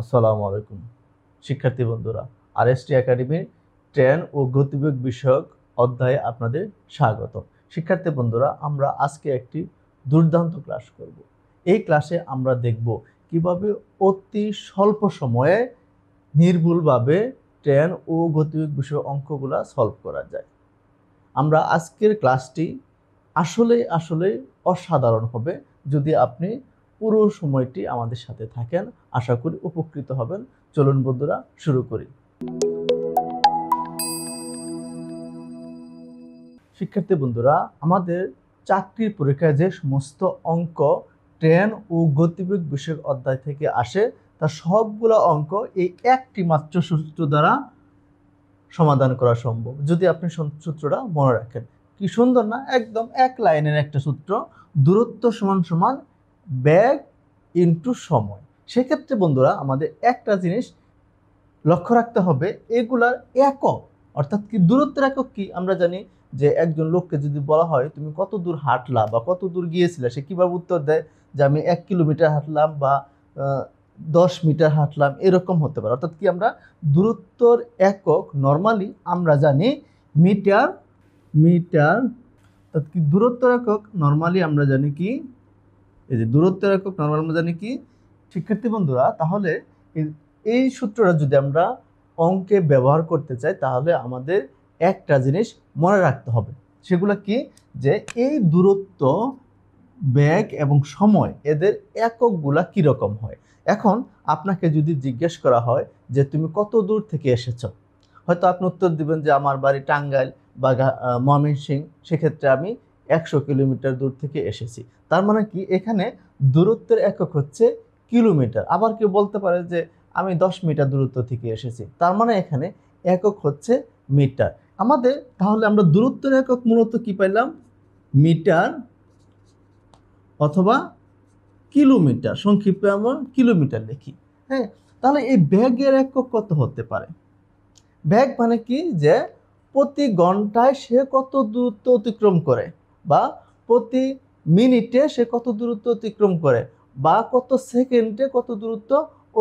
আসসালামু আলাইকুম শিক্ষার্থী বন্ধুরা, আরএসটি একাডেমির ট্রেন ও গতিবেগ বিষয়ক অধ্যায়ে আপনাদের স্বাগত। শিক্ষার্থী বন্ধুরা, আমরা আজকে একটি দুর্দান্ত ক্লাস করব। এই ক্লাসে আমরা দেখব কিভাবে অতি স্বল্প সময়ে নির্ভুলভাবে ট্রেন ও গতিবেগ বিষয়ক অঙ্কগুলা সলভ করা যায়। আমরা আজকের ক্লাসটি আসলে অসাধারণ হবে। যদি আপনি পুরো সময়টি আমাদের সাথে থাকেন, আশা করি উপকৃত হবেন। চলুন বন্ধুরা, শুরু করি। শিক্ষার্থী বন্ধুরা, আমাদের চাকরির পরীক্ষায় যে সমস্ত অঙ্ক ট্রেন ও গতিবেগ বিষয়ক অধ্যায় থেকে আসে, তার সবগুলো অঙ্ক এই একটি মাত্র সূত্র দ্বারা সমাধান করা সম্ভব, যদি আপনি সূত্রটা মনে রাখেন। কি সুন্দর না? একদম এক লাইনের একটা সূত্র, দূরত্ব সমান সমান বেগ ইনটু সময়। সেক্ষেত্রে বন্ধুরা, আমাদের একটা জিনিস লক্ষ্য রাখতে হবে, এগুলার একক অর্থাৎ কি দূরত্বের একক কি আমরা জানি যে একজন লোককে যদি বলা হয় তুমি কত দূর হাঁটলা বা কত দূর গিয়েছিলে, সে কিভাবে উত্তর দেয় যে আমি 1 কিলোমিটার হাঁটলাম বা 10 মিটার হাঁটলাম, এরকম হতে পারে। অর্থাৎ কি আমরা দূরত্বর একক নর্মালি আমরা জানি মিটার। অর্থাৎ কি দূরত্বের একক নর্মালি আমরা জানি কি, এই যে দূরত্বের একক নর্মালি আমরা জানি কি শিক্ষার্থী বন্ধুরা। তাহলে এই সূত্রটা যদি আমরা অঙ্কে ব্যবহার করতে চাই, তাহলে আমাদের একটা জিনিস মনে রাখতে হবে। সেগুলো কি, যে এই দূরত্ব, বেগ এবং সময়, এদের এককগুলা কীরকম হয়। এখন আপনাকে যদি জিজ্ঞেস করা হয় যে তুমি কত দূর থেকে এসেছো, হয়তো আপনি উত্তর দিবেন যে আমার বাড়ি টাঙ্গাইল বা ময়মনসিংহ, সেক্ষেত্রে আমি 100 কিলোমিটার দূর থেকে এসেছি। তার মানে কি, এখানে দূরত্বের একক হচ্ছে কিলোমিটার। আবার কেউ বলতে পারে যে আমি 10 মিটার দূরত্ব থেকে এসেছি, তার মানে এখানে একক হচ্ছে মিটার। আমাদের তাহলে আমরা দূরত্বের একক মূলত কি পাইলাম, মিটার অথবা কিলোমিটার, সংক্ষিপ্তে আমরা কিলোমিটার লিখি। হ্যাঁ, তাহলে এই বেগের একক কত হতে পারে? বেগ মানে কি, যে প্রতি ঘন্টায় সে কত দূরত্ব অতিক্রম করে, বা প্রতি মিনিটে সে কত দূরত্ব অতিক্রম করে, বা কত সেকেন্ডে কত দূরত্ব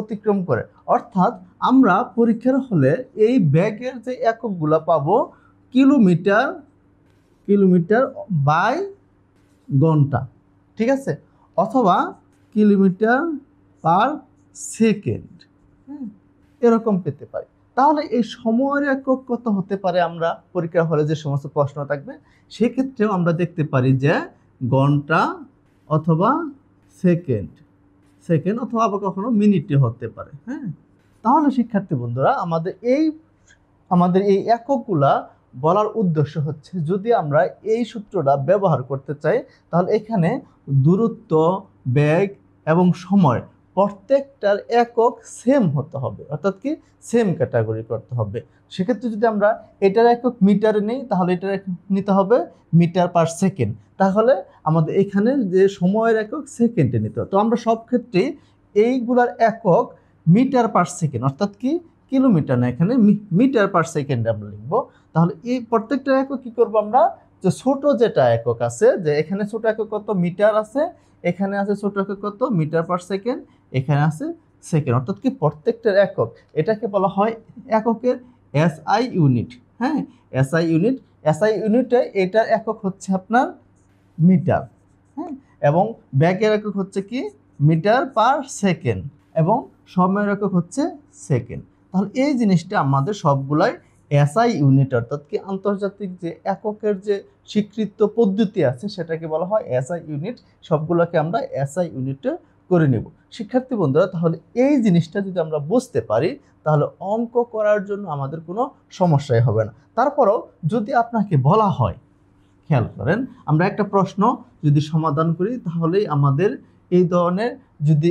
অতিক্রম করে। অর্থাৎ আমরা পরীক্ষার হলে এই বেগের যে এককগুলো পাবো, কিলোমিটার বাই ঘন্টা, ঠিক আছে, অথবা কিলোমিটার পার সেকেন্ড, এরকম পেতে পারি। তাহলে এই সময়ের একক কত হতে পারে, আমরা পরীক্ষা হলে যে সমস্ত প্রশ্ন থাকবে সেক্ষেত্রেও আমরা দেখতে পারি যে ঘন্টা অথবা সেকেন্ড অথবা আবার কখনো মিনিটে হতে পারে। হ্যাঁ, তাহলে শিক্ষার্থী বন্ধুরা, আমাদের এই এককগুলা বলার উদ্দেশ্য হচ্ছে, যদি আমরা এই সূত্রটা ব্যবহার করতে চাই, তাহলে এখানে দূরত্ব, বেগ এবং সময় প্রত্যেকটার একক সেম হতে হবে, অর্থাৎ কি সেম ক্যাটাগরি করতে হবে। সেক্ষেত্রে যদি আমরা এটার একক মিটারে নিই, তাহলে এটার একক নিতে হবে মিটার পার সেকেন্ড। তাহলে আমাদের এখানে যে সময়ের একক সেকেন্ডে নিতে হবে। তো আমরা সব ক্ষেত্রেই এইগুলার একক মিটার পার সেকেন্ড, অর্থাৎ কি কিলোমিটার না, এখানে মিটার পার সেকেন্ড আমরা লিখবো। তাহলে এই প্রত্যেকটা একক কি করবো আমরা, যে ছোট যেটা একক আছে, যে এখানে ছোট একক কত মিটার আছে, এখানে আছে ছোট একক কত মিটার পার সেকেন্ড, এখানে আছে সেকেন্ড, অর্থাৎ কি প্রত্যেকটার একক, এটাকে বলা হয় এককের এসআই ইউনিট। হ্যাঁ, এসআই ইউনিটে এটার একক হচ্ছে আপনার মিটার। হ্যাঁ, এবং ব্যাগের একক হচ্ছে কি মিটার পার সেকেন্ড, এবং সময়ের একক হচ্ছে সেকেন্ড। তাহলে এই জিনিসটা আমাদের সবগুলাই এসআই ইউনিট, অর্থাৎ কি আন্তর্জাতিক যে এককের যে স্বীকৃত পদ্ধতি আছে সেটাকে বলা হয় এসআই ইউনিট। সবগুলোকে আমরা এসআই ইউনিটে করে নেব। শিক্ষার্থী বন্ধুরা, তাহলে এই জিনিসটা যদি আমরা বুঝতে পারি, তাহলে অঙ্ক করার জন্য আমাদের কোনো সমস্যাই হবে না। তারপরও যদি আপনাকে বলা হয়, খেয়াল করেন, আমরা একটা প্রশ্ন যদি সমাধান করি, তাহলেই আমাদের এই ধরনের, যদি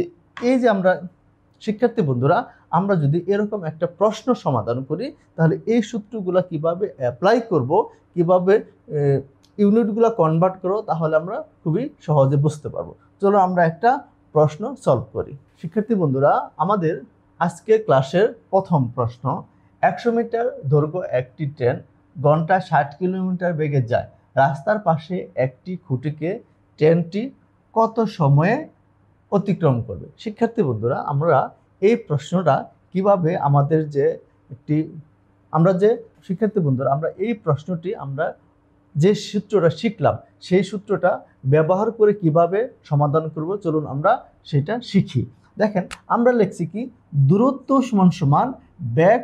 এই যে আমরা শিক্ষার্থী বন্ধুরা, আমরা যদি এরকম একটা প্রশ্ন সমাধান করি, তাহলে এই সূত্রগুলো কিভাবে অ্যাপ্লাই করব, কিভাবে ইউনিটগুলো কনভার্ট করব, তাহলে আমরা খুবই সহজে বুঝতে পারবো। চলো আমরা একটা প্রশ্ন সলভ করি। শিক্ষার্থী বন্ধুরা, আমাদের আজকে ক্লাসের প্রথম প্রশ্ন, 100 মিটার দৈর্ঘ্য একটি ট্রেন ঘন্টায় 60 কিলোমিটার বেগে যায়। রাস্তার পাশে একটি খুঁটিকে ট্রেনটি কত সময়ে অতিক্রম করবে? শিক্ষার্থী বন্ধুরা, আমরা এই প্রশ্নটা কিভাবে আমাদের যে একটি আমরা যে শিক্ষার্থী বন্ধুরা আমরা এই প্রশ্নটি আমরা যে সূত্রটা শিখলাম সেই সূত্রটা ব্যবহার করে কিভাবে সমাধান করব চলুন আমরা সেটা শিখি। দেখেন আমরা লিখছি কি দূরত্ব সমান সমান ব্যাগ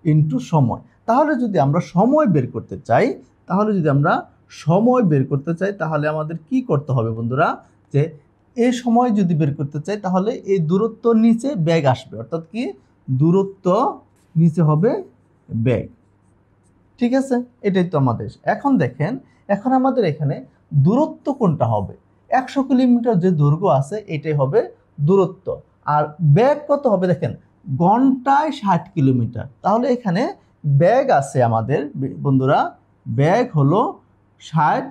ইনটু সময়। তাহলে যদি আমরা সময় বের করতে চাই তাহলে আমাদের কি করতে হবে বন্ধুরা, যে এই সময় যদি বের করতে চাই তাহলে এই দূরত্বর নিচে ব্যাগ আসবে, অর্থাৎ কি দূরত্ব নিচে হবে ব্যাগ। ঠিক আছে, এটাই তো আমাদের। এখন দেখেন এখন আমাদের এখানে দূরত্ব কোনটা হবে, 100 কিলোমিটার যে দৈর্ঘ্য আছে এটাই হবে দূরত্ব। আর ব্যাগ কত হবে দেখেন ঘন্টায় 60 কিলোমিটার। তাহলে এখানে ব্যাগ আছে আমাদের বন্ধুরা, ব্যাগ হলো 60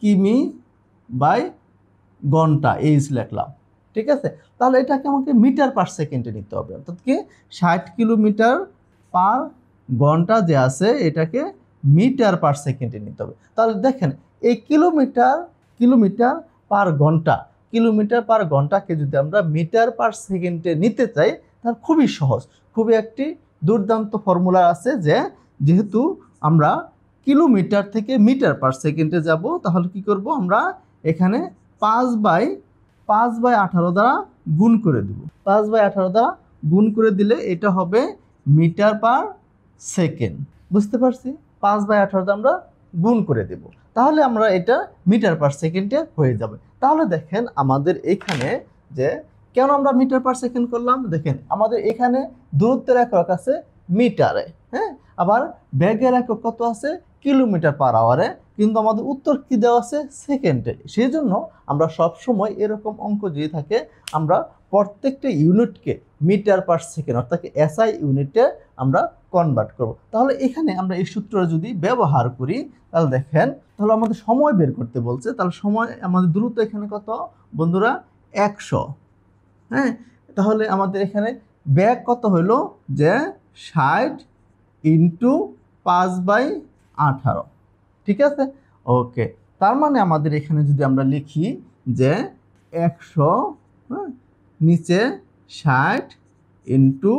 কিমি বাই ঘন্টা এইচ লিখলাম। ঠিক আছে, তাহলে এটাকে আমাকে মিটার পার সেকেন্ডে নিতে হবে, অর্থাৎ কি 60 কিলোমিটার পার ঘন্টা যে আছে এটাকে মিটার পার সেকেন্ডে নিতে হবে। তাহলে দেখেন এই কিলোমিটার পার ঘন্টাকে যদি আমরা মিটার পার সেকেন্ডে নিতে চাই তাহলে খুবই সহজ, খুবই একটি দুর্দান্ত ফর্মুলা আছে যে যেহেতু আমরা কিলোমিটার থেকে মিটার পার সেকেন্ডে যাব তাহলে কি করব আমরা এখানে 5/18 দ্বারা গুণ করে দেব। 5/18 দ্বারা গুণ করে দিলে এটা হবে মিটার পার সেকেন্ড। বুঝতে পারছি, 5/18 দ্বারা আমরা গুণ করে দেব, তাহলে আমরা এটা মিটার পার সেকেন্ডে হয়ে যাবে। তাহলে দেখেন আমাদের এখানে যে কেন আমরা মিটার পার সেকেন্ড করলাম, দেখেন আমাদের এখানে দূরত্বের একক আছে মিটারে, হ্যাঁ, আবার ব্যাগের একক কত আছে কিলোমিটার পার আওয়ারে, কিন্তু আমাদের উত্তর কি দেওয়া আছে সেকেন্ডে। সেই জন্য আমরা সব সময় এরকম অঙ্ক যদি থাকে আমরা প্রত্যেকটা ইউনিটকে মিটার পার সেকেন্ড অর্থাৎ এসআই ইউনিটে আমরা কনভার্ট করব। তাহলে এখানে আমরা এই সূত্রটা যদি ব্যবহার করি তাহলে দেখেন তাহলে আমাদের সময় বের করতে বলছে, তাহলে সময় আমাদের দূরত্ব এখানে কত বন্ধুরা 100, হ্যাঁ, তাহলে আমাদের এখানে ব্যাগ কত হলো যে 60 ইন্টু 5/18। ঠিক আছে, ওকে, তার মানে আমাদের এখানে যদি আমরা লিখি যে 100 নিচে 60 ইন্টু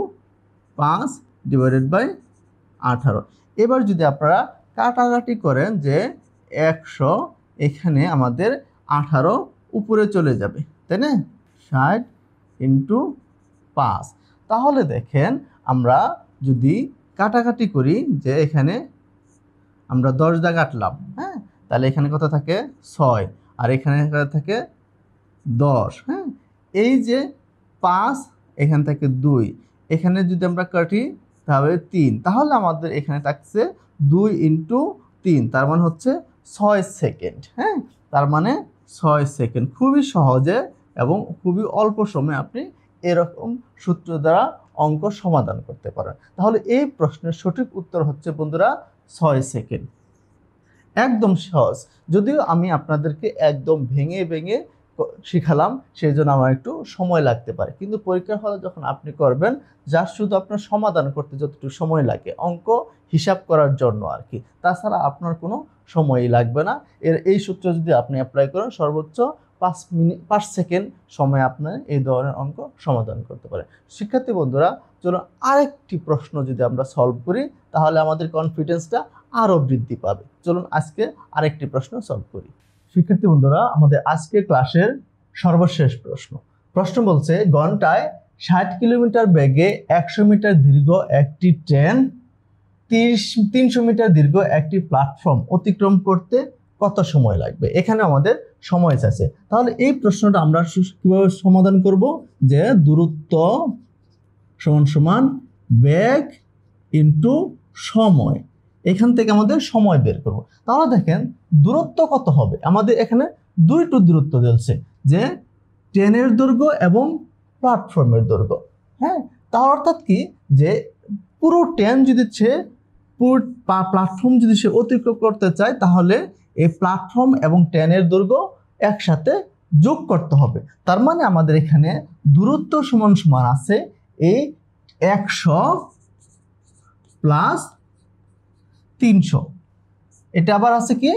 5/18। এবার যদি আপনারা কাটাকাটি করেন যে 100 এখানে আমাদের 18 উপরে চলে যাবে, তাই না, 60 ইন্টু 5। তাহলে দেখেন আমরা যদি কাটাকাটি করি যে এখানে আমরা 10 দা কাটলাম, হ্যাঁ, তাহলে এখানে কত থাকে 6 আর এখানে কত থাকে 10, হ্যাঁ, এই যে 5 এখান থেকে 2 এখানে যদি আমরা কাটি তাহলে 3, তাহলে আমাদের এখানে থাকছে 2 ইন্টু 3 তার মানে হচ্ছে 6 সেকেন্ড, হ্যাঁ, তার মানে 6 সেকেন্ড। খুবই সহজে এবং খুবই অল্প সময়ে আপনি এরকম সূত্র দ্বারা অঙ্ক সমাধান করতে পারেন। তাহলে এই প্রশ্নের সঠিক উত্তর হচ্ছে বন্ধুরা 6 সেকেন্ড। একদম সহজ, যদিও আমি আপনাদেরকে একদম ভেঙে ভেঙে শিখালাম সেই জন্য আমার একটু সময় লাগতে পারে, কিন্তু পরীক্ষার হলে যখন আপনি করবেন যা শুধু আপনার সমাধান করতে যতটুকু সময় লাগে অঙ্ক হিসাব করার জন্য আর কি, তাছাড়া আপনার কোনো সময়ই লাগবে না। এই সূত্র যদি আপনি অ্যাপ্লাই করেন সর্বোচ্চ 5 সেকেন্ড সময় আপনার এই ধরনের অঙ্ক সমাধান করতে পারে। শিক্ষার্থী বন্ধুরা চলুন আরেকটি প্রশ্ন যদি আমরা সলভ করি তাহলে আমাদের কনফিডেন্সটা আরও বৃদ্ধি পাবে। চলুন আজকে আরেকটি প্রশ্ন সলভ করি। শিক্ষার্থী বন্ধুরা আমাদের আজকে ক্লাসের সর্বশেষ প্রশ্ন বলছে ঘন্টায় 60 কিলোমিটার বেগে 100 মিটার দীর্ঘ একটি ট্রেন 300 মিটার দীর্ঘ একটি প্ল্যাটফর্ম অতিক্রম করতে কত সময় লাগবে। এখানে আমাদের সময় চাইছে, তাহলে এই প্রশ্নটা আমরা কিভাবে সমাধান করব, যে দূরত্ব সমান সমান বেগ ইন্টু সময়, এখান থেকে আমাদের সময় বের করব। তাহলে দেখেন দূরত্ব কত হবে, আমাদের এখানে দুইটো দূরত্ব দিয়েছে, যে ট্রেনের দৈর্ঘ্য এবং প্ল্যাটফর্মের দৈর্ঘ্য, হ্যাঁ, তার অর্থাৎ কি যে পুরো ট্রেন যদি পুরো প্ল্যাটফর্ম যদি সে অতিক্রম করতে চায় তাহলে এই প্ল্যাটফর্ম এবং ট্রেনের দৈর্ঘ্য একসাথে যোগ করতে হবে। তার মানে আমাদের এখানে দূরত্ব সমান সমান আছে এই 100 প্লাস 300, এটা আবার আছে কি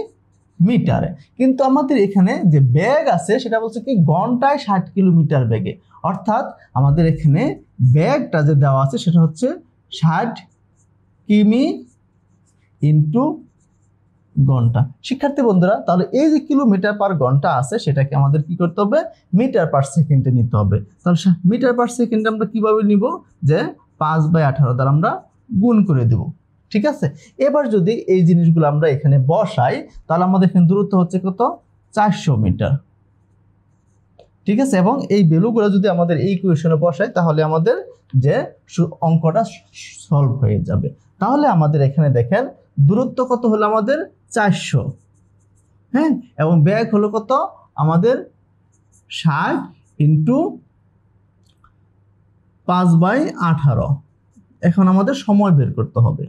মিটারে। কিন্তু আমাদের এখানে যে বেগ আছে সেটা বলছে কি ঘন্টায় 60 কিলোমিটার বেগে, অর্থাৎ আমাদের এখানে বেগটা যে দেওয়া আছে সেটা হচ্ছে 60 কিমি ইন্টু ঘন্টা। শিক্ষার্থী বন্ধুরা, তাহলে এই যে কিলোমিটার পার ঘন্টা আছে সেটাকে আমাদের কি করতে হবে, মিটার পার সেকেন্ডে নিতে হবে। তাহলে মিটার পার সেকেন্ডে আমরা কিভাবে নিব, যে 5/18 দ্বারা আমরা গুণ করে দেব। ঠিক আছে, এবার যদি এই জিনিসগুলো আমরা এখানে বসাই তাহলে আমাদের এখানে দূরত্ব হচ্ছে কত, 400 মিটার। ঠিক আছে, এবং এই ভ্যালুগুলো যদি আমাদের এই ইকুয়েশনে বসাই তাহলে আমাদের যে অঙ্কটা সলভ হয়ে যাবে। তাহলে আমাদের এখানে দেখেন দূরত্ব কত হলো আমাদের 400, হ্যাঁ, এবং বেগ হলো কত আমাদের 60 ইন্টু 5/18। এখন আমাদের সময় বের করতে হবে,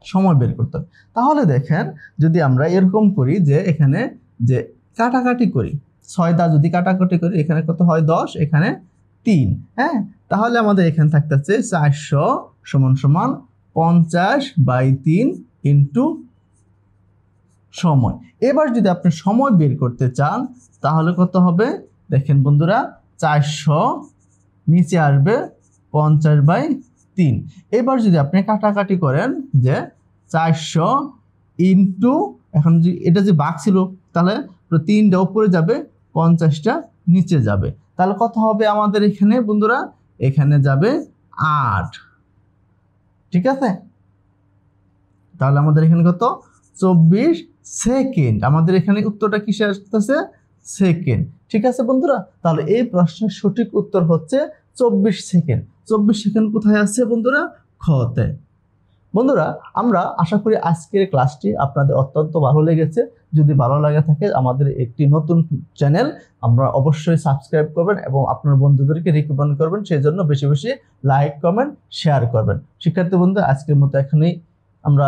সময় বের করতে হবে। তাহলে দেখেন যদি আমরা এরকম করি যে এখানে যে কাটাকাটি করি, 6 দা যদি কাটাকাটি করি এখানে কত হয় 10, এখানে 3, হ্যাঁ, তাহলে আমাদের এখানে থাকতেছে 400 সমান সমান 50/3 ইন্টু সময়। এবার যদি আপনি সময় বের করতে চান তাহলে কত হবে, দেখেন বন্ধুরা 400 নিচে আসবে 50/3। এবার যদি আপনি কাটাকাটি করেন যে 400 ইন্টু, এখন যদি এটা যে ভাগ ছিল তাহলে 3টা উপরে যাবে 50টা নিচে যাবে, তাহলে কত হবে আমাদের এখানে বন্ধুরা, এখানে যাবে 8। ঠিক আছে, তাহলে আমাদের এখানে কত 24 সেকেন্ড। আমাদের এখানে উত্তরটা কিসে আসতেছে, সেকেন্ড। ঠিক আছে বন্ধুরা, তাহলে এই প্রশ্নের সঠিক উত্তর হচ্ছে 24 সেকেন্ড। 24 সেকেন্ড কোথায় আছে বন্ধুরা, খতে। বন্ধুরা, আমরা আশা করি আজকের ক্লাসটি আপনাদের অত্যন্ত ভালো লেগেছে। যদি ভালো লাগে থাকে আমাদের একটি নতুন চ্যানেল, আমরা অবশ্যই সাবস্ক্রাইব করবেন এবং আপনার বন্ধুদেরকে রিকমেন্ড করবেন, সেই জন্য বেশি বেশি লাইক কমেন্ট শেয়ার করবেন। শিক্ষার্থী বন্ধু, আজকের মতো এখানেই আমরা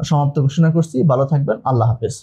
সমাপ্ত ঘোষণা করছি। ভালো থাকবেন, আল্লাহ হাফেজ।